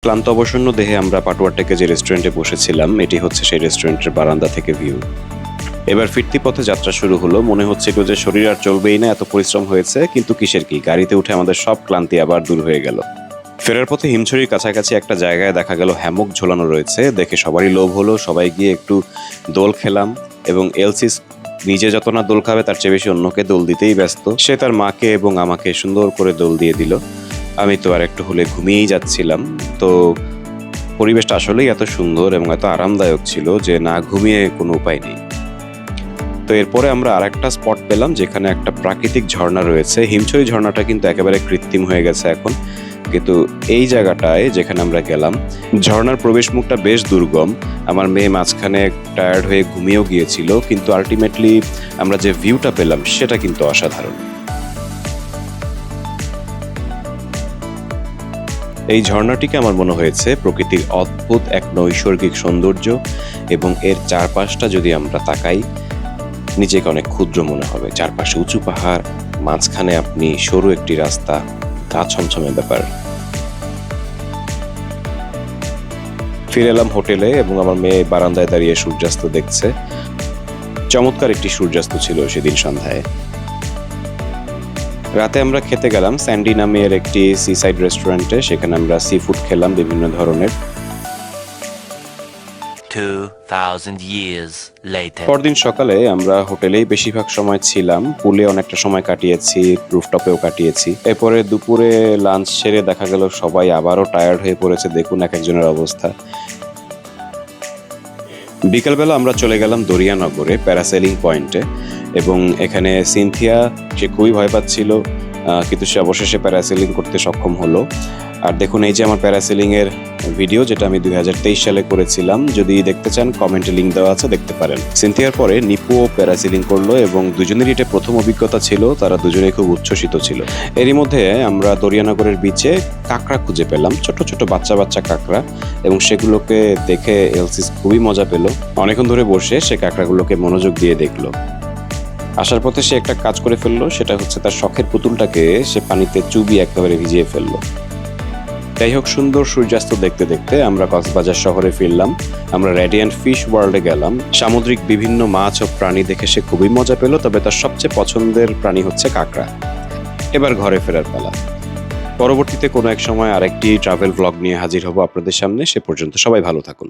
ক্লান্ত অবসন্ন দেহে আমরা পাটুয়ারটেকে যে রেস্টুরেন্টে বসেছিলাম, এটি হচ্ছে সেই রেস্টুরেন্টের বারান্দা থেকে ভিউ। এবার ফিরতি পথে যাত্রা শুরু হলো। মনে হচ্ছিল যে শরীর আর চলবেই না, এত পরিশ্রম হয়েছে। কিন্তু কিসের কি, গাড়িতে উঠে আমাদের সব ক্লান্তি আবার দূর হয়ে গেল। ফেরার পথে হিমছড়ির কাছাকাছি একটা জায়গায় দেখা গেল হ্যামক ঝোলানো রয়েছে। দেখে সবারই লোভ হলো, সবাই গিয়ে একটু দোল খেলাম। এবং এলসিস নিজে যত না দোল খাবে তার চেয়ে বেশি অন্যকে দোল দিতেই ব্যস্ত। সে তার মাকে এবং আমাকে সুন্দর করে দোল দিয়ে দিল। আমি তো আর একটু হলে ঘুমিয়েই যাচ্ছিলাম। তো পরিবেশটা আসলেই এত সুন্দর এবং এত আরামদায়ক ছিল যে না ঘুমিয়ে কোনো উপায় নেই। তো এরপরে আমরা আরেকটা স্পট পেলাম যেখানে একটা প্রাকৃতিক ঝর্ণা রয়েছে। হিমছড়ি ঝর্ণাটা কিন্তু একেবারে কৃত্রিম হয়ে গেছে এখন, কিন্তু এই জায়গাটায় যেখানে আমরা গেলাম, ঝর্ণার প্রবেশ মুখটা বেশ দুর্গম। আমার মেয়ে মাঝখানে টায়ার্ড হয়ে ঘুমিয়েও গিয়েছিল, কিন্তু আলটিমেটলি আমরা যে ভিউটা পেলাম সেটা কিন্তু অসাধারণ। এই ঝর্ণাটিকে আমার মনে হয়েছে প্রকৃতির অদ্ভুত এক নৈসর্গিক সৌন্দর্য, এবং এর চারপাশটা যদি আমরা তাকাই নিজেকে অনেক ক্ষুদ্র মনে হবে। চারপাশে উঁচু পাহাড়, মাঝখানে আপনি সরু একটি রাস্তা, গা ছমছমে ব্যাপার। ফিরে এলাম হোটেলে এবং আমার মেয়ে বারান্দায় দাঁড়িয়ে সূর্যাস্ত দেখছে। চমৎকার একটি সূর্যাস্ত ছিল সেদিন সন্ধ্যায়। রাতে আমরা খেতে গেলাম স্যান্ডি নামের একটি সিসাইড রেস্টুরেন্টে। সেখানে আমরা সি ফুড খেলাম বিভিন্ন ধরনের। 2000 years later. পরদিন সকালে আমরা হোটেলেই বেশিরভাগ সময় ছিলাম। পুলে অনেকটা সময় কাটিয়েছি, রুফটপেও কাটিয়েছি। এরপরে দুপুরে লাঞ্চ সেরে দেখা গেল সবাই আবারও টায়ার্ড হয়ে পড়েছে। দেখুন এক একজনের অবস্থা। বিকালবেলা আমরা চলে গেলাম দরিয়ানগরে প্যারাসেলিং পয়েন্টে, এবং এখানে সিনথিয়া, সে খুবই ভয় পাচ্ছিল, কিন্তু সে অবশেষে প্যারাসেলিং করতে সক্ষম হলো। আর দেখুন এই যে আমার প্যারাসেলিং এর ভিডিও, যেটা আমি 2023 সালে করেছিলাম। যদি দেখতে চান কমেন্টে লিঙ্ক দেওয়া আছে, দেখতে পারেন। সিনথিয়ার পরে নিপুও প্যারাসেলিং করলো এবং দুজনেরই এটা প্রথম অভিজ্ঞতা ছিল। তারা দুজনেই খুব উচ্ছ্বসিত ছিল। এরই মধ্যে আমরা দরিয়ানগরের বিচে কাঁকড়া খুঁজে পেলাম, ছোট ছোট বাচ্চা বাচ্চা কাঁকড়া, এবং সেগুলোকে দেখে এলসিস খুবই মজা পেল। অনেকক্ষণ ধরে বসে সে কাঁকড়াগুলোকে মনোযোগ দিয়ে দেখলো। আসার পথে সে একটা কাজ করে ফেললো, সেটা হচ্ছে তার শখের পুতুলটাকে সে পানিতে চুবিয়ে একেবারে ভিজিয়ে ফেললো। যাই হোক, সুন্দর সূর্যাস্ত দেখতে দেখতে আমরা কক্সবাজার শহরে ফিরলাম। আমরা রেডিয়েন্ট ফিশ ওয়ার্ল্ডে গেলাম। সামুদ্রিক বিভিন্ন মাছ ও প্রাণী দেখে সে খুবই মজা পেল, তবে তার সবচেয়ে পছন্দের প্রাণী হচ্ছে কাঁকড়া। এবার ঘরে ফেরার পালা। পরবর্তীতে কোনো এক সময় আরেকটি ট্রাভেল ব্লগ নিয়ে হাজির হব আপনাদের সামনে। সে পর্যন্ত সবাই ভালো থাকুন।